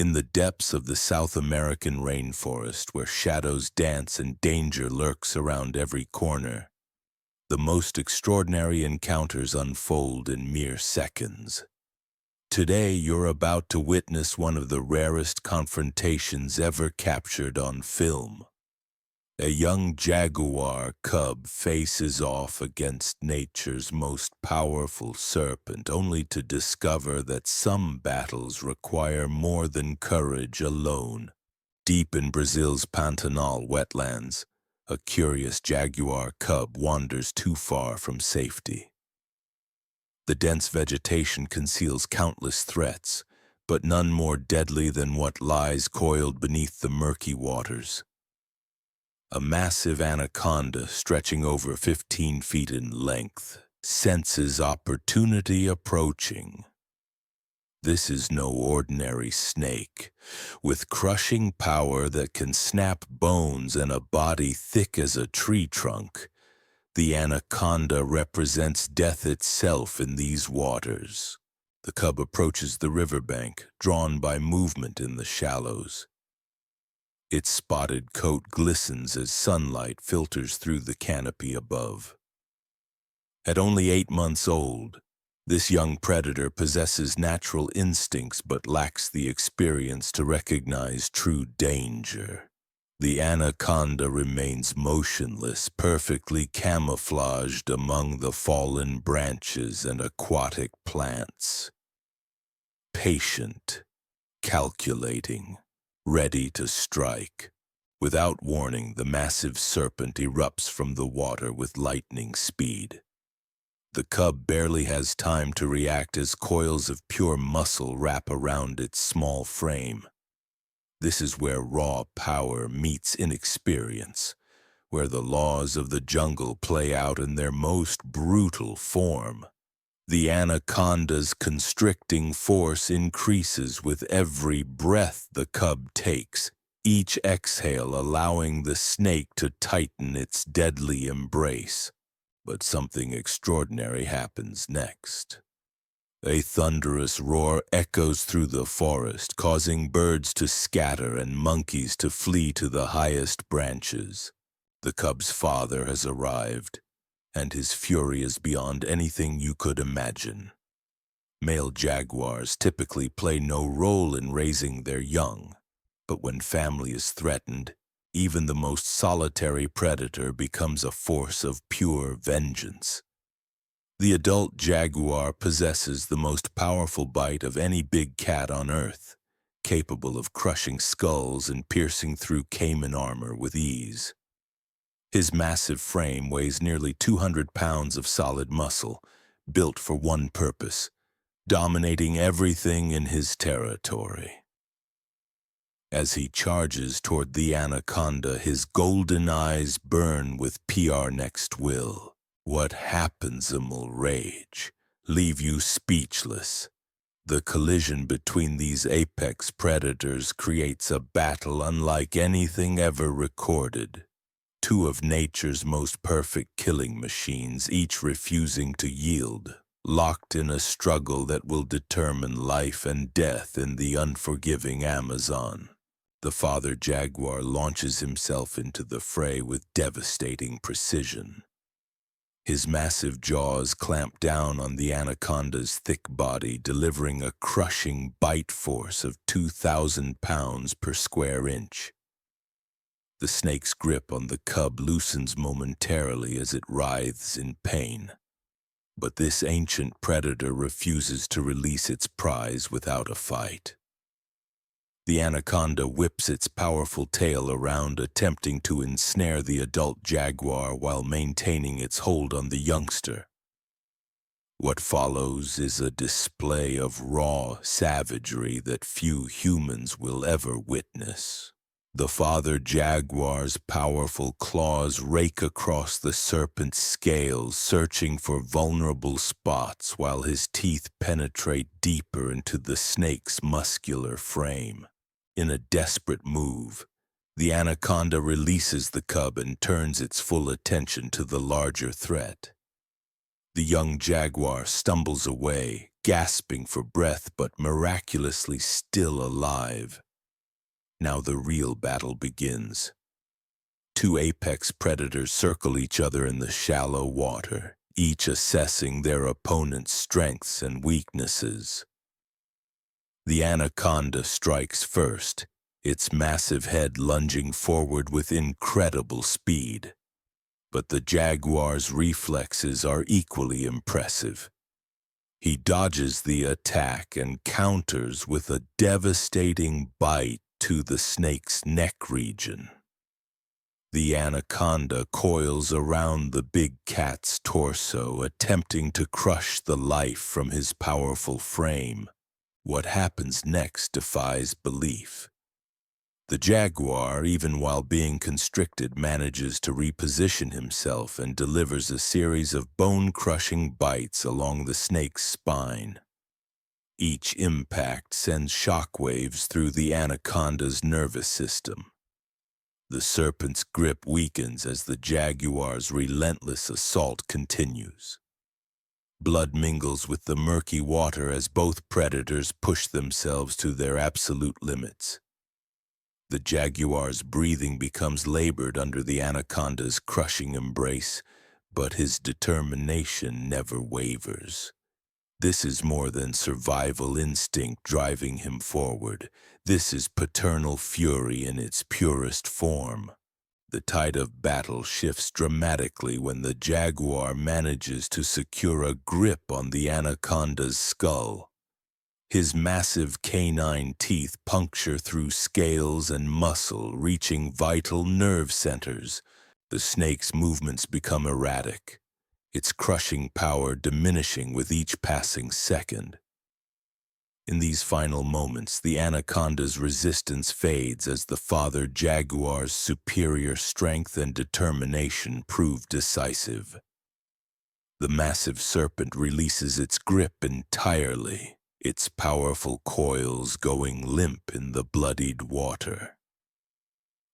In the depths of the South American rainforest, where shadows dance and danger lurks around every corner, the most extraordinary encounters unfold in mere seconds. Today, you're about to witness one of the rarest confrontations ever captured on film. A young jaguar cub faces off against nature's most powerful serpent, only to discover that some battles require more than courage alone. Deep in Brazil's Pantanal wetlands, a curious jaguar cub wanders too far from safety. The dense vegetation conceals countless threats, but none more deadly than what lies coiled beneath the murky waters. A massive anaconda stretching over 15 feet in length senses opportunity approaching. This is no ordinary snake. With crushing power that can snap bones and a body thick as a tree trunk, the anaconda represents death itself in these waters. The cub approaches the riverbank, drawn by movement in the shallows. Its spotted coat glistens as sunlight filters through the canopy above. At only 8 months old, this young predator possesses natural instincts but lacks the experience to recognize true danger. The anaconda remains motionless, perfectly camouflaged among the fallen branches and aquatic plants. Patient, calculating, ready to strike. Without warning, the massive serpent erupts from the water with lightning speed. The cub barely has time to react as coils of pure muscle wrap around its small frame. This is where raw power meets inexperience, where the laws of the jungle play out in their most brutal form. The anaconda's constricting force increases with every breath the cub takes, each exhale allowing the snake to tighten its deadly embrace. But something extraordinary happens next. A thunderous roar echoes through the forest, causing birds to scatter and monkeys to flee to the highest branches. The cub's father has arrived, and his fury is beyond anything you could imagine. Male jaguars typically play no role in raising their young, but when family is threatened, even the most solitary predator becomes a force of pure vengeance. The adult jaguar possesses the most powerful bite of any big cat on Earth, capable of crushing skulls and piercing through caiman armor with ease. His massive frame weighs nearly 200 pounds of solid muscle, built for one purpose: dominating everything in his territory. As he charges toward the anaconda, his golden eyes burn with pure next will. What happens will rage, leave you speechless. The collision between these apex predators creates a battle unlike anything ever recorded. Two of nature's most perfect killing machines, each refusing to yield, locked in a struggle that will determine life and death in the unforgiving Amazon. The father jaguar launches himself into the fray with devastating precision. His massive jaws clamp down on the anaconda's thick body, delivering a crushing bite force of 2,000 pounds per square inch. The snake's grip on the cub loosens momentarily as it writhes in pain. But this ancient predator refuses to release its prize without a fight. The anaconda whips its powerful tail around, attempting to ensnare the adult jaguar while maintaining its hold on the youngster. What follows is a display of raw savagery that few humans will ever witness. The father jaguar's powerful claws rake across the serpent's scales, searching for vulnerable spots while his teeth penetrate deeper into the snake's muscular frame. In a desperate move, the anaconda releases the cub and turns its full attention to the larger threat. The young jaguar stumbles away, gasping for breath but miraculously still alive. Now the real battle begins. Two apex predators circle each other in the shallow water, each assessing their opponent's strengths and weaknesses. The anaconda strikes first, its massive head lunging forward with incredible speed. But the jaguar's reflexes are equally impressive. He dodges the attack and counters with a devastating bite to the snake's neck region. The anaconda coils around the big cat's torso, attempting to crush the life from his powerful frame. What happens next defies belief. The jaguar, even while being constricted, manages to reposition himself and delivers a series of bone-crushing bites along the snake's spine. Each impact sends shockwaves through the anaconda's nervous system. The serpent's grip weakens as the jaguar's relentless assault continues. Blood mingles with the murky water as both predators push themselves to their absolute limits. The jaguar's breathing becomes labored under the anaconda's crushing embrace, but his determination never wavers. This is more than survival instinct driving him forward. This is paternal fury in its purest form. The tide of battle shifts dramatically when the jaguar manages to secure a grip on the anaconda's skull. His massive canine teeth puncture through scales and muscle, reaching vital nerve centers. The snake's movements become erratic, its crushing power diminishing with each passing second. In these final moments, the anaconda's resistance fades as the father jaguar's superior strength and determination prove decisive. The massive serpent releases its grip entirely, its powerful coils going limp in the bloodied water.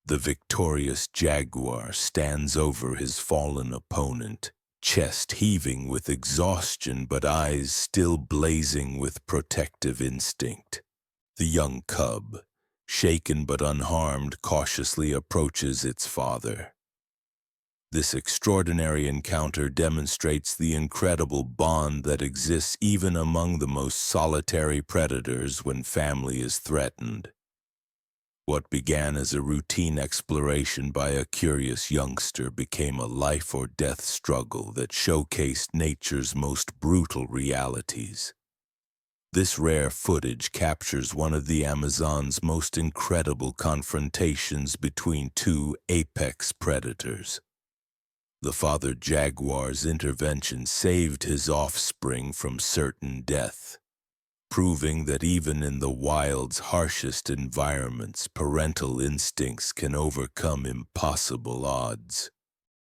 The victorious jaguar stands over his fallen opponent, chest heaving with exhaustion but eyes still blazing with protective instinct. The young cub, shaken but unharmed, cautiously approaches its father. This extraordinary encounter demonstrates the incredible bond that exists even among the most solitary predators when family is threatened. What began as a routine exploration by a curious youngster became a life-or-death struggle that showcased nature's most brutal realities. This rare footage captures one of the Amazon's most incredible confrontations between two apex predators. The father jaguar's intervention saved his offspring from certain death, proving that even in the wild's harshest environments, parental instincts can overcome impossible odds.